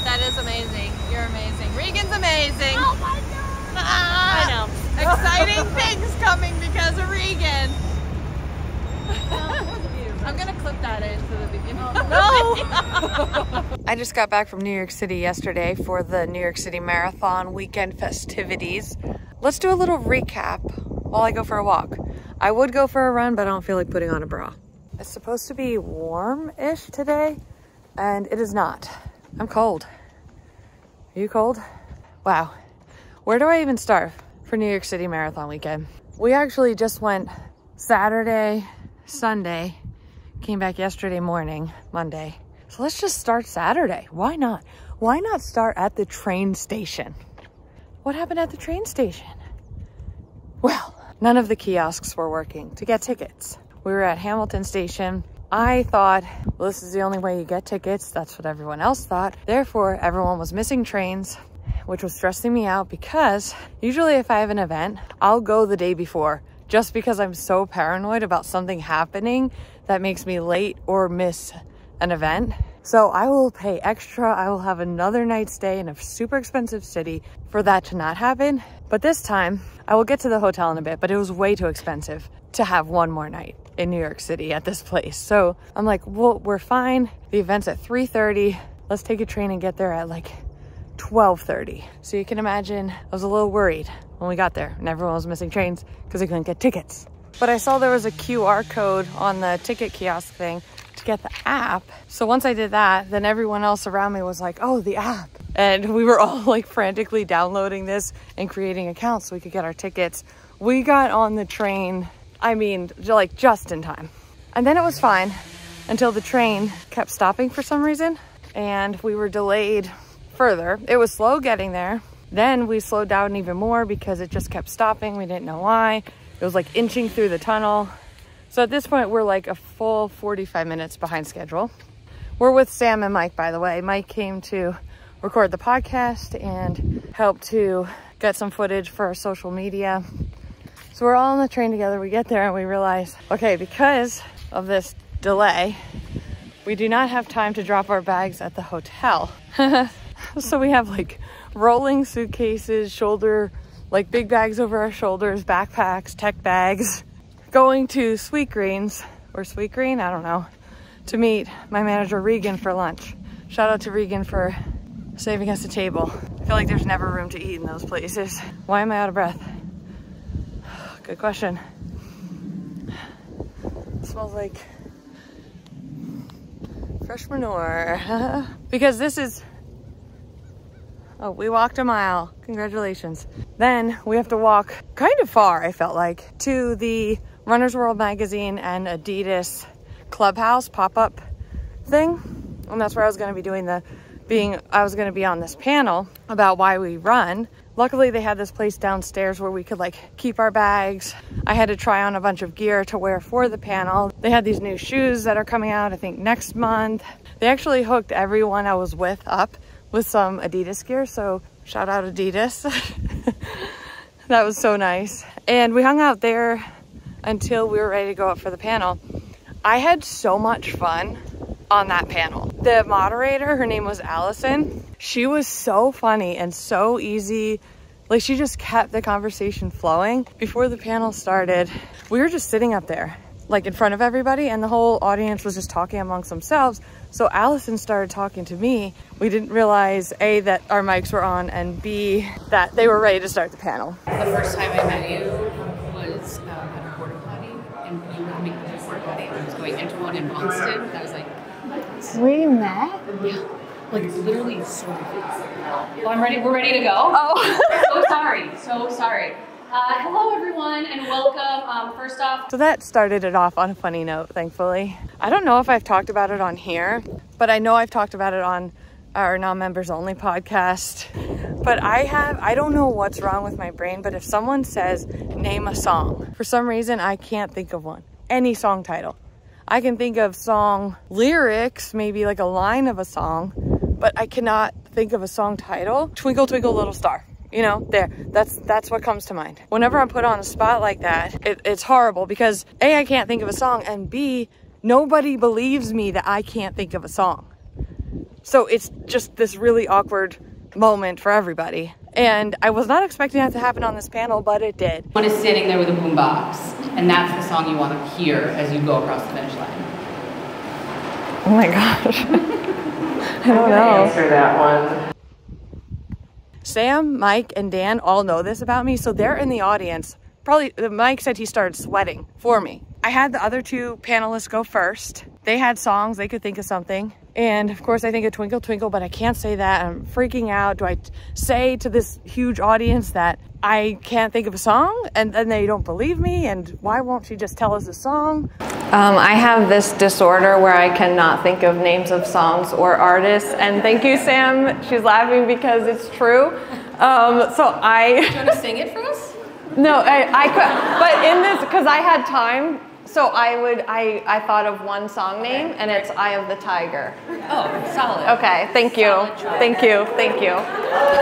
that. That is amazing. You're amazing. Regan's amazing. Oh my God. I know. Exciting things coming because of Regan. I'm gonna clip that into the beginning. No! I just got back from New York City yesterday for the New York City Marathon weekend festivities. Let's do a little recap while I go for a walk. I would go for a run, but I don't feel like putting on a bra. It's supposed to be warm-ish today, and it is not. I'm cold. Are you cold? Wow. Where do I even start for New York City Marathon weekend? We actually just went Saturday, Sunday, came back yesterday morning, Monday. So let's just start Saturday. Why not? Why not start at the train station? What happened at the train station? Well, none of the kiosks were working to get tickets. We were at Hamilton Station. I thought, well, this is the only way you get tickets. That's what everyone else thought. Therefore, everyone was missing trains, which was stressing me out because usually if I have an event, I'll go the day before just because I'm so paranoid about something happening that makes me late or miss an event. So I will pay extra. I will have another night stay in a super expensive city for that to not happen. But this time, I will get to the hotel in a bit, but it was way too expensive to have one more night in New York City at this place. So I'm like, well, we're fine. The event's at 3:30. Let's take a train and get there at like 12:30. So you can imagine, I was a little worried when we got there and everyone was missing trains because they couldn't get tickets. But I saw there was a QR code on the ticket kiosk thing to get the app. So once I did that, then everyone else around me was like, oh, the app. And we were all like frantically downloading this and creating accounts so we could get our tickets. We got on the train, I mean, like just in time. And then it was fine until the train kept stopping for some reason and we were delayed further. It was slow getting there. Then we slowed down even more because it just kept stopping. We didn't know why. It was like inching through the tunnel. So at this point, we're like a full 45 minutes behind schedule. We're with Sam and Mike, by the way. Mike came to record the podcast and help to get some footage for our social media. So we're all on the train together. We get there and we realize, okay, because of this delay, we do not have time to drop our bags at the hotel. So we have like rolling suitcases, like big bags over our shoulders, backpacks, tech bags, going to Sweetgreen's or Sweetgreen, I don't know, to meet my manager Regan for lunch. Shout out to Regan for saving us a table. I feel like there's never room to eat in those places. Why am I out of breath? Good question. It smells like fresh manure. Because this is, oh, we walked a mile. Congratulations. Then we have to walk kind of far, I felt like, to the Runner's World magazine and Adidas Clubhouse pop-up thing. And that's where I was going to be doing I was going to be on this panel about why we run. Luckily, they had this place downstairs where we could like keep our bags. I had to try on a bunch of gear to wear for the panel. They had these new shoes that are coming out, I think, next month. They actually hooked everyone I was with up with some Adidas gear. So shout out Adidas. That was so nice. And we hung out there until we were ready to go up for the panel. I had so much fun on that panel. The moderator, her name was Allison. She was so funny and so easy. Like she just kept the conversation flowing. Before the panel started, we were just sitting up there, like in front of everybody, and the whole audience was just talking amongst themselves. So Allison started talking to me. We didn't realize A, that our mics were on, and B, that they were ready to start the panel. The first time I met you was at a porta potty, and you were making a porta potty, and I was going into one in Boston. I was like, We met? yeah, like literally so confused. Oh, I'm ready. We're ready to go. Oh. So sorry. Hello everyone and welcome. First off, So that started it off on a funny note, thankfully. I don't know if I've talked about it on here, but I know I've talked about it on our non-members only podcast. But I don't know what's wrong with my brain, but if someone says, name a song, for some reason, I can't think of one. Any song title. I can think of song lyrics, maybe like a line of a song, but I cannot think of a song title. Twinkle, Twinkle, Little Star. You know, there, that's what comes to mind. Whenever I'm put on a spot like that, it's horrible because A, I can't think of a song, and B, nobody believes me that I can't think of a song. So it's just this really awkward moment for everybody. And I was not expecting that to happen on this panel, but it did. One is standing there with a boombox, and that's the song you want to hear as you go across the finish line. Oh my gosh. I don't know. Answer that one. Sam, Mike, and Dan all know this about me, so they're in the audience. Probably, Mike said he started sweating for me. I had the other two panelists go first. They had songs, they could think of something. And of course I think of Twinkle Twinkle, but I can't say that. I'm freaking out. Do I say to this huge audience that I can't think of a song and then they don't believe me? And why won't she just tell us a song? I have this disorder where I cannot think of names of songs or artists. And thank you, Sam. She's laughing because it's true. Do you want to sing it for us? No, I could, but in this, because I had time, so I thought of one song name, and it's Eye of the Tiger. Oh, solid. Okay, thank you. Thank you, thank you.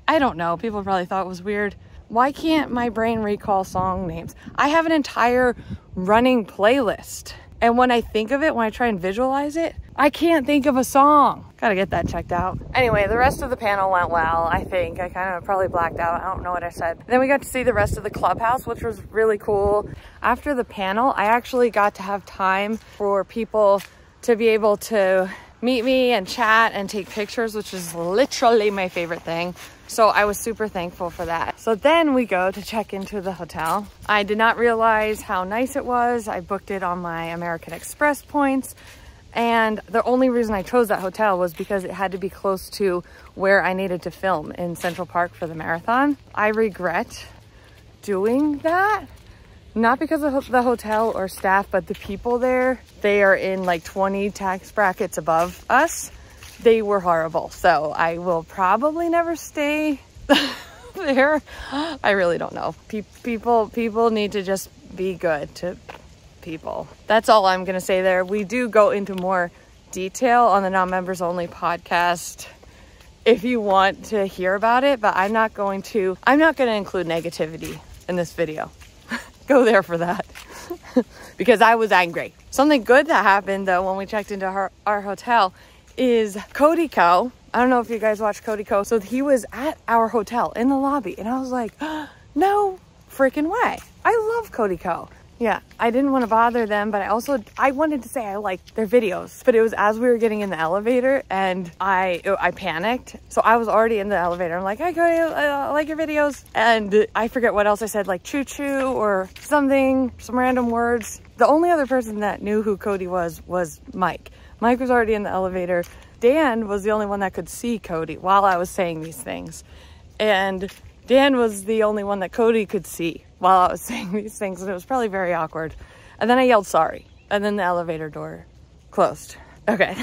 I don't know, people probably thought it was weird. Why can't my brain recall song names? I have an entire running playlist. And when I think of it, when I try and visualize it, I can't think of a song. Gotta get that checked out. Anyway, the rest of the panel went well, I think. I kind of probably blacked out. I don't know what I said. Then we got to see the rest of the clubhouse, which was really cool. After the panel, I actually got to have time for people to be able to meet me and chat and take pictures, which is literally my favorite thing. So I was super thankful for that. So then we go to check into the hotel. I did not realize how nice it was. I booked it on my American Express points. And the only reason I chose that hotel was because it had to be close to where I needed to film in Central Park for the marathon. I regret doing that. Not because of the hotel or staff, but the people there, they are in like 20 tax brackets above us. They were horrible. So I will probably never stay there. I really don't know. People need to just be good to people. That's all I'm gonna say there. We do go into more detail on the non-members only podcast if you want to hear about it, but I'm not gonna include negativity in this video. Go there for that. Because I was angry. Something good that happened though when we checked into our hotel is Cody Co. I don't know if you guys watch Cody Co. So he was at our hotel in the lobby and I was like, no freaking way. I love Cody Co. Yeah, I didn't want to bother them, but I wanted to say I liked their videos. But it was as we were getting in the elevator and I panicked. So I was already in the elevator. I'm like, hey Cody, I like your videos. And I forget what else I said, like choo-choo or something, some random words. The only other person that knew who Cody was Mike. Mike was already in the elevator. Dan was the only one that could see Cody while I was saying these things. And Dan was the only one that Cody could see while I was saying these things, and it was probably very awkward. And then I yelled sorry, and then the elevator door closed. Okay,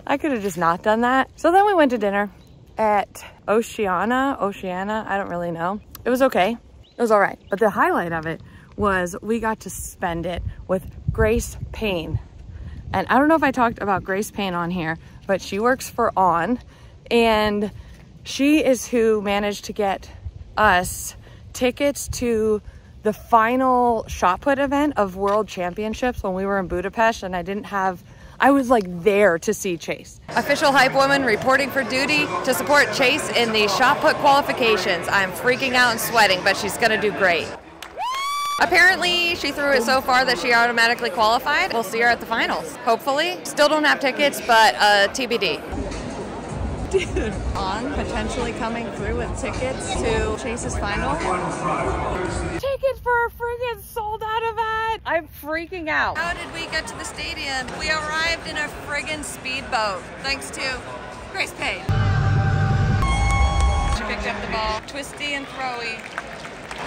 I could have just not done that. So then we went to dinner at Oceana, I don't really know. It was okay, it was all right. But the highlight of it was we got to spend it with Grace Payne. And I don't know if I talked about Grace Payne on here, but she works for On, and she is who managed to get us tickets to the final shot put event of World Championships when we were in Budapest, and I was like there to see Chase. Official hype woman reporting for duty to support Chase in the shot put qualifications. I'm freaking out and sweating, but she's gonna do great. Apparently she threw it so far that she automatically qualified. We'll see her at the finals, hopefully. Still don't have tickets, but TBD. Dude, On potentially coming through with tickets to Chase's final. Tickets for a friggin' sold out event. I'm freaking out. How did we get to the stadium? We arrived in a friggin' speedboat, thanks to Grace Payne. She picked up the ball, twisty and throwy.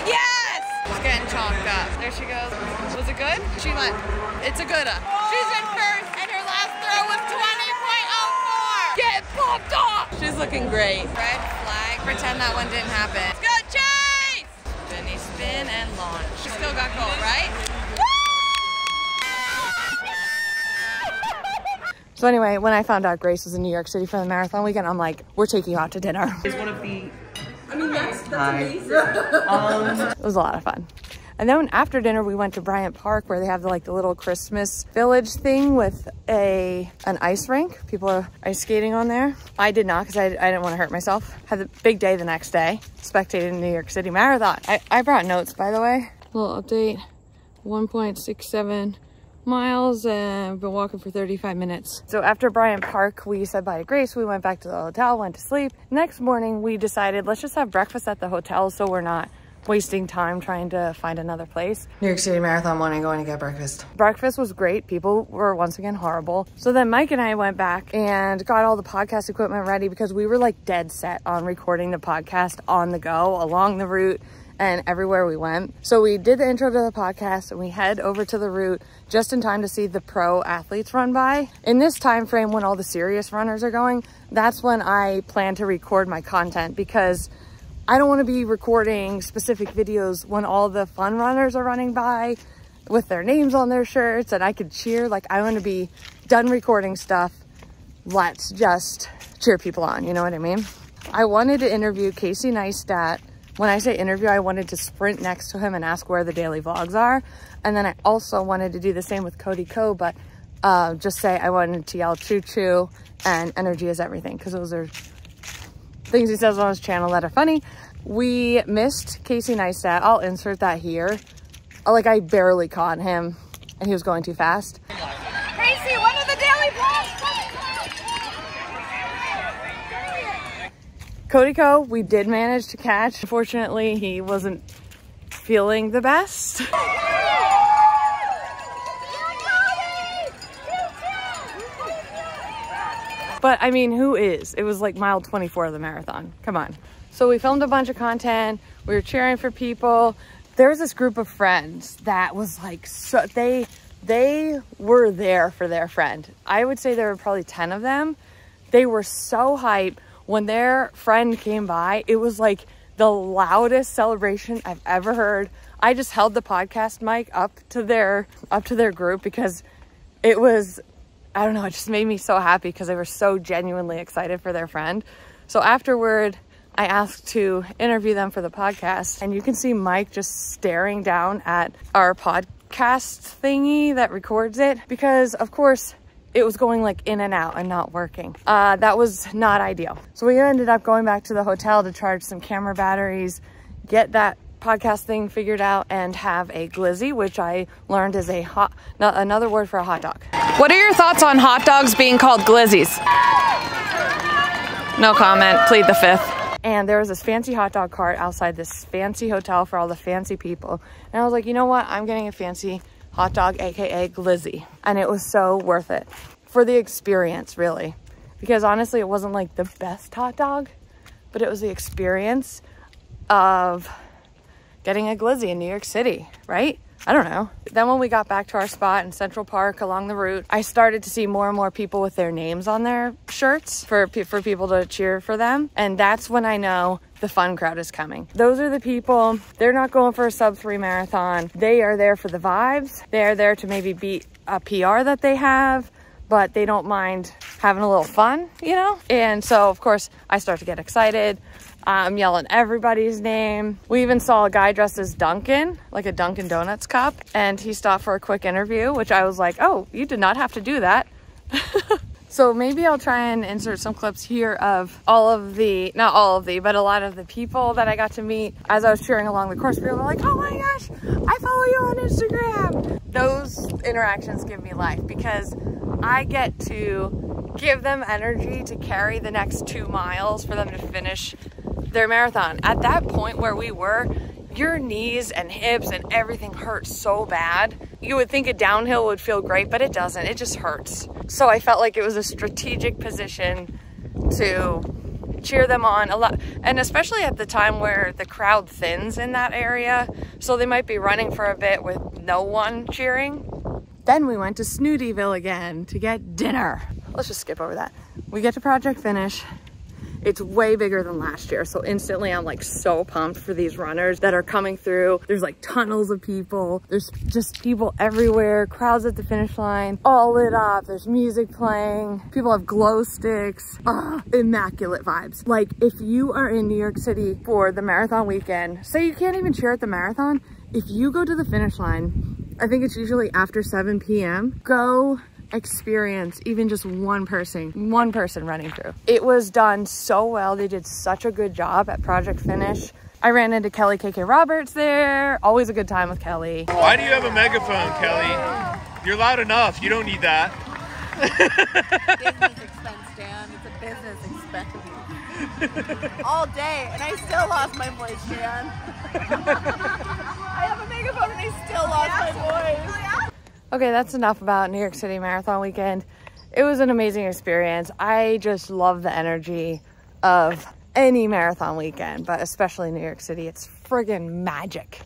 Yes! She's getting chalked up. There she goes. Was it good? She went, it's a gooda. She's in first, and her last throw was 20.04. Get pumped off! She's looking great. Red flag. Pretend that one didn't happen. Good Chase! Benny spin and launch. She still got gold, right? So anyway, when I found out Grace was in New York City for the marathon weekend, I'm like, we're taking you out to dinner. It's one of the... I mean, that's amazing. It was a lot of fun. And then after dinner, we went to Bryant Park where they have the little Christmas village thing with an ice rink. People are ice skating on there. I did not because I didn't want to hurt myself. Had a big day the next day, spectating the New York City Marathon. I brought notes, by the way. Little update, 1.67 miles and been walking for 35 minutes. So after Bryant Park, we said bye to Grace. We went back to the hotel, went to sleep. Next morning, we decided let's just have breakfast at the hotel so we're not wasting time trying to find another place. New York City Marathon morning, going to get breakfast. Breakfast was great. People were once again horrible. So then Mike and I went back and got all the podcast equipment ready because we were dead set on recording the podcast on the go along the route and everywhere we went. So we did the intro to the podcast and we head over to the route just in time to see the pro athletes run by. In this time frame when all the serious runners are going, that's when I plan to record my content because I don't want to be recording specific videos when all the fun runners are running by with their names on their shirts and I could cheer. I want to be done recording stuff. Let's just cheer people on, you know what I mean? I wanted to interview Casey Neistat. When I say interview, I wanted to sprint next to him and ask where the daily vlogs are. And then I also wanted to do the same with Cody, but just say I wanted to yell choo choo and energy is everything because those are things he says on his channel that are funny. We missed Casey Neistat. I'll insert that here. I barely caught him and he was going too fast. Casey, when are the daily vlogs? Cody, we did manage to catch. Unfortunately, he wasn't feeling the best. But I mean, who is? It was mile 24 of the marathon. Come on. So we filmed a bunch of content. We were cheering for people. There was this group of friends that was so they were there for their friend. I would say there were probably 10 of them. They were so hyped. When their friend came by, it was the loudest celebration I've ever heard. I just held the podcast mic up to their group because it was, I don't know, it just made me so happy because they were so genuinely excited for their friend. So afterward, I asked to interview them for the podcast, and you can see Mike just staring down at our podcast thingy that records it because, of course, it was going in and out and not working. That was not ideal. So we ended up going back to the hotel to charge some camera batteries, get that podcast thing figured out, and have a glizzy, which I learned is another word for a hot dog. What are your thoughts on hot dogs being called glizzies? No comment, plead the fifth. And there was this fancy hot dog cart outside this fancy hotel for all the fancy people. And I was like, you know what? I'm getting a fancy hot dog, aka glizzy, and it was so worth it for the experience, really, because honestly it wasn't the best hot dog, but it was the experience of getting a glizzy in New York City, right? I don't know. Then when we got back to our spot in Central Park along the route, I started to see more and more people with their names on their shirts for people to cheer for them. And that's when I know the fun crowd is coming. Those are the people, they're not going for a sub-3 marathon. They are there for the vibes. They are there to maybe beat a PR that they have, but they don't mind having a little fun, you know? And so, of course, I start to get excited. I'm yelling everybody's name. We even saw a guy dressed as Dunkin', like a Dunkin' Donuts cup, and he stopped for a quick interview, which I was like, oh, you did not have to do that. So maybe I'll try and insert some clips here of all of the, not all of the, but a lot of the people that I got to meet as I was cheering along the course. People were like, oh my gosh, I follow you on Instagram. Those interactions give me life because I get to give them energy to carry the next 2 miles for them to finish their marathon. At that point where we were, your knees and hips and everything hurt so bad. You would think a downhill would feel great, but it doesn't. It just hurts. So I felt like it was a strategic position to cheer them on a lot. And especially at the time where the crowd thins in that area. So they might be running for a bit with no one cheering. Then we went to Snootyville again to get dinner. Let's just skip over that. We get to Project Finish. It's way bigger than last year. So instantly I'm like so pumped for these runners that are coming through. There's like tunnels of people. There's just people everywhere. Crowds at the finish line, all lit up. There's music playing. People have glow sticks. Immaculate vibes. Like if you are in New York City for the marathon weekend, say you can't even cheer at the marathon, If you go to the finish line, I think it's usually after 7 p.m., go experience even just one person running through. It was done so well. They did such a good job at Project Finish. I ran into Kelly KK Roberts there. Always a good time with Kelly. Why do you have a megaphone, Kelly? You're loud enough. You don't need that. Business expense, Dan. It's a business expense. All day, and I still lost my voice, Dan. I have a megaphone and I still lost my voice. Okay, that's enough about New York City Marathon weekend. It was an amazing experience. I just love the energy of any marathon weekend, but especially New York City. It's friggin' magic.